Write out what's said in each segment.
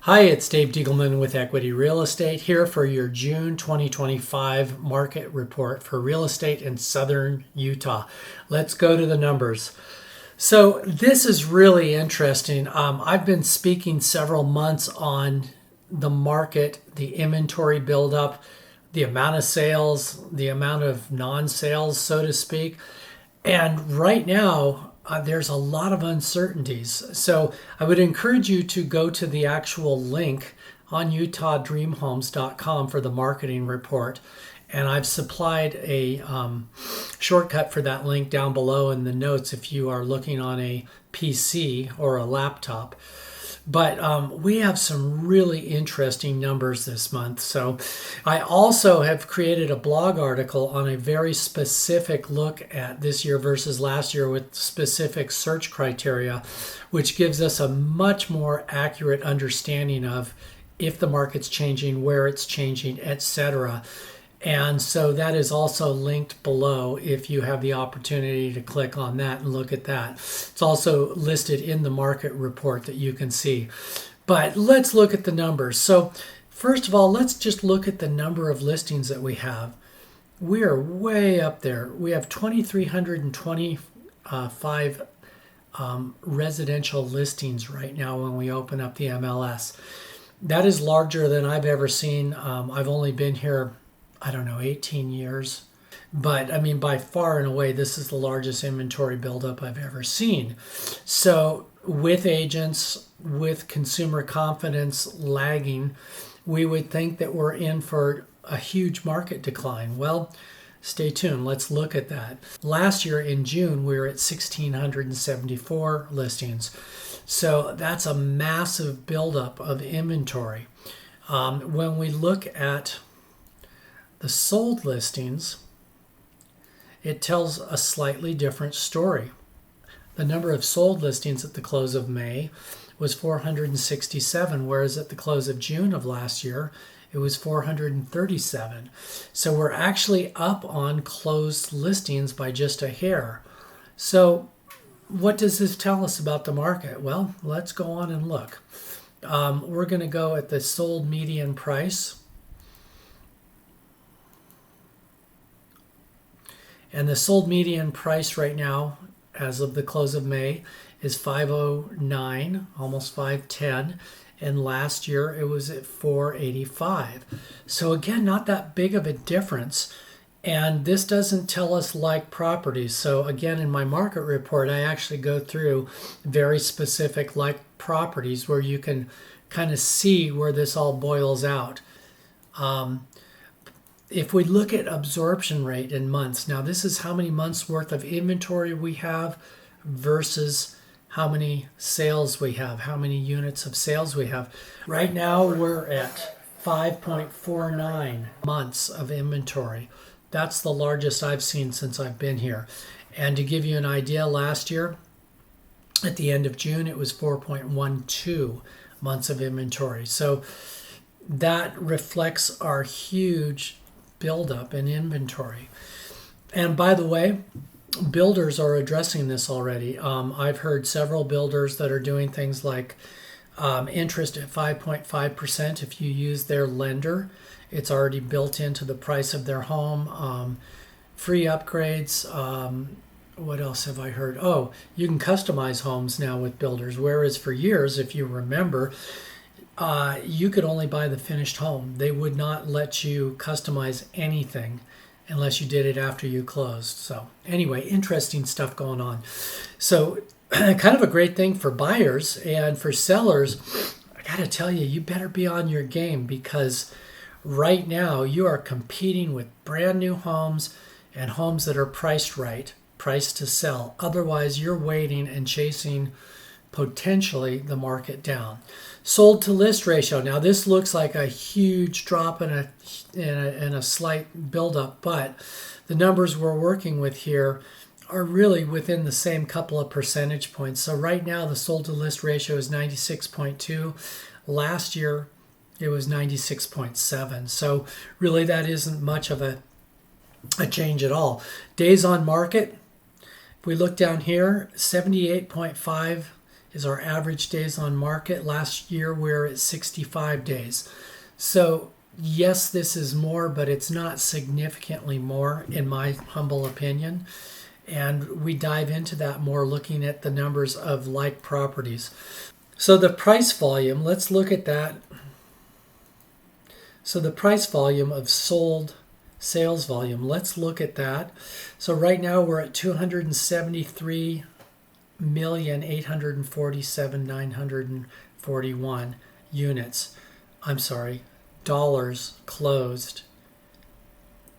Hi, it's Dave Diegelman with Equity Real Estate here for your June 2025 market report for real estate in southern Utah. Let's go to the numbers. So this is really interesting. I've been speaking several months on the market, the inventory buildup, the amount of sales, the amount of non-sales, so to speak. And right now, there's a lot of uncertainties. So I would encourage you to go to the actual link on UtahDreamHomes.com for the marketing report. And I've supplied a shortcut for that link down below in the notes if you are looking on a PC or a laptop. But we have some really interesting numbers this month. So I also have created a blog article on a very specific look at this year versus last year with specific search criteria, which gives us a much more accurate understanding of if the market's changing, where it's changing, etc. And so that is also linked below if you have the opportunity to click on that and look at that. It's also listed in the market report that you can see. But let's look at the numbers. So first of all, let's just look at the number of listings that we have. We are way up there. We have 2,325 residential listings right now when we open up the MLS. That is larger than I've ever seen. I've only been here 18 years. But I mean, by far and away, this is the largest inventory buildup I've ever seen. So with agents, with consumer confidence lagging, we would think that we're in for a huge market decline. Well, stay tuned. Let's look at that. Last year in June, we were at 1,674 listings. So that's a massive buildup of inventory. When we look at the sold listings, it tells a slightly different story. The number of sold listings at the close of May was 467, whereas at the close of June of last year, it was 437. So we're actually up on closed listings by just a hair. So what does this tell us about the market? Well, let's go on and look. We're going to go at the sold median price. And the sold median price right now, as of the close of May, is 509, almost 510. And last year it was at 485. So again, not that big of a difference. And this doesn't tell us like properties. So again, in my market report, I actually go through very specific like properties where you can kind of see where this all boils out. If we look at absorption rate in months, now this is how many months worth of inventory we have versus how many sales we have, how many units of sales we have. Right now we're at 5.49 months of inventory. That's the largest I've seen since I've been here. And to give you an idea, last year at the end of June, it was 4.12 months of inventory. So that reflects our huge buildup in inventory. And by the way, builders are addressing this already. I've heard several builders that are doing things like interest at 5.5% if you use their lender. It's already built into the price of their home. Free upgrades. What else have I heard? Oh, you can customize homes now with builders, whereas for years, if you remember, you could only buy the finished home. They would not let you customize anything unless you did it after you closed. So anyway, interesting stuff going on. So kind of a great thing for buyers, and for sellers, I got to tell you, you better be on your game, because right now you are competing with brand new homes and homes that are priced right, priced to sell. Otherwise, you're waiting and chasing potentially the market down. Sold to list ratio. Now this looks like a huge drop and a slight buildup, but the numbers we're working with here are really within the same couple of percentage points. So right now the sold to list ratio is 96.2. Last year it was 96.7. So really that isn't much of a change at all. Days on market, if we look down here, 78.5 is our average days on market. Last year we were at 65 days. So yes, this is more, but it's not significantly more in my humble opinion. And we dive into that more looking at the numbers of like properties. So the price volume, let's look at that. So the price volume of sold sales volume, let's look at that. So right now we're at 273,847,941 units. I'm sorry, dollars closed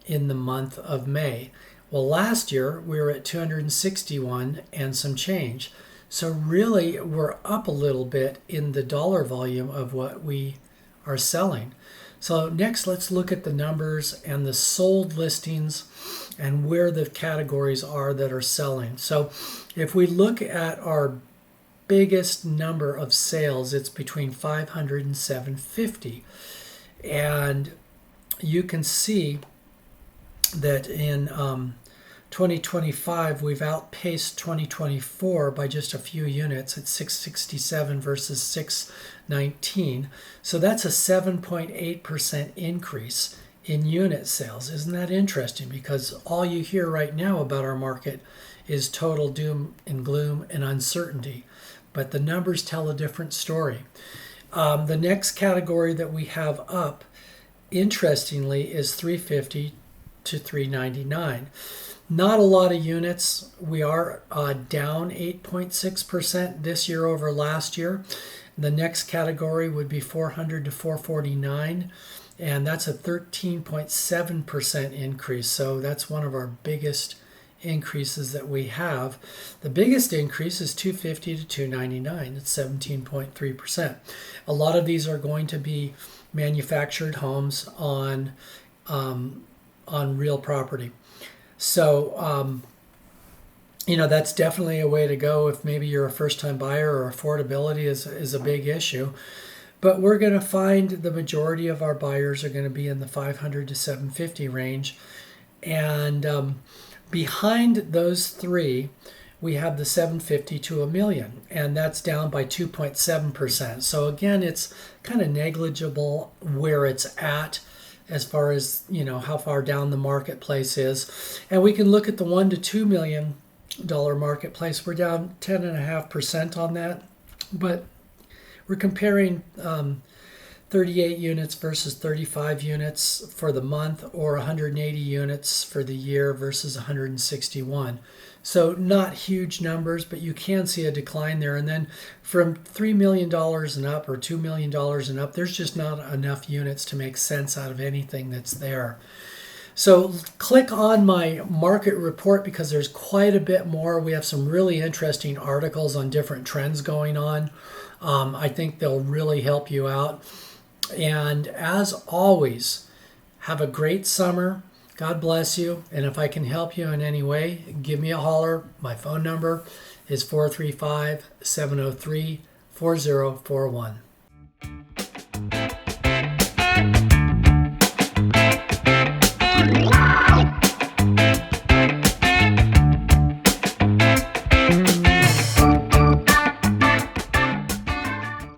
in the month of May. Well, last year we were at 261 and some change. So really we're up a little bit in the dollar volume of what we are selling. So next, let's look at the numbers and the sold listings and where the categories are that are selling. So if we look at our biggest number of sales, it's between 500 and 750. And you can see that in 2025, we've outpaced 2024 by just a few units at 667 versus 619. So that's a 7.8% increase in unit sales. Isn't that interesting? Because all you hear right now about our market is total doom and gloom and uncertainty. But the numbers tell a different story. The next category that we have up, interestingly, is 350 to 399. Not a lot of units. We are down 8.6% this year over last year. The next category would be 400 to 449, and that's a 13.7% increase. So that's one of our biggest increases that we have. The biggest increase is 250 to 299. It's 17.3%. A lot of these are going to be manufactured homes on real property. So, that's definitely a way to go if maybe you're a first-time buyer or affordability is a big issue. But we're going to find the majority of our buyers are going to be in the 500 to 750 range. And behind those three, we have the 750 to a million, and that's down by 2.7%. So again, it's kind of negligible where it's at as far as how far down the marketplace is. And we can look at the $1 to $2 million marketplace. We're down 10.5% on that, but we're comparing 38 units versus 35 units for the month, or 180 units for the year versus 161. So not huge numbers, but you can see a decline there. And then from $3 million and up, or $2 million and up, there's just not enough units to make sense out of anything that's there. So click on my market report because there's quite a bit more. We have some really interesting articles on different trends going on. I think they'll really help you out. And as always, have a great summer. God bless you. And if I can help you in any way, give me a holler. My phone number is 435-703-4041.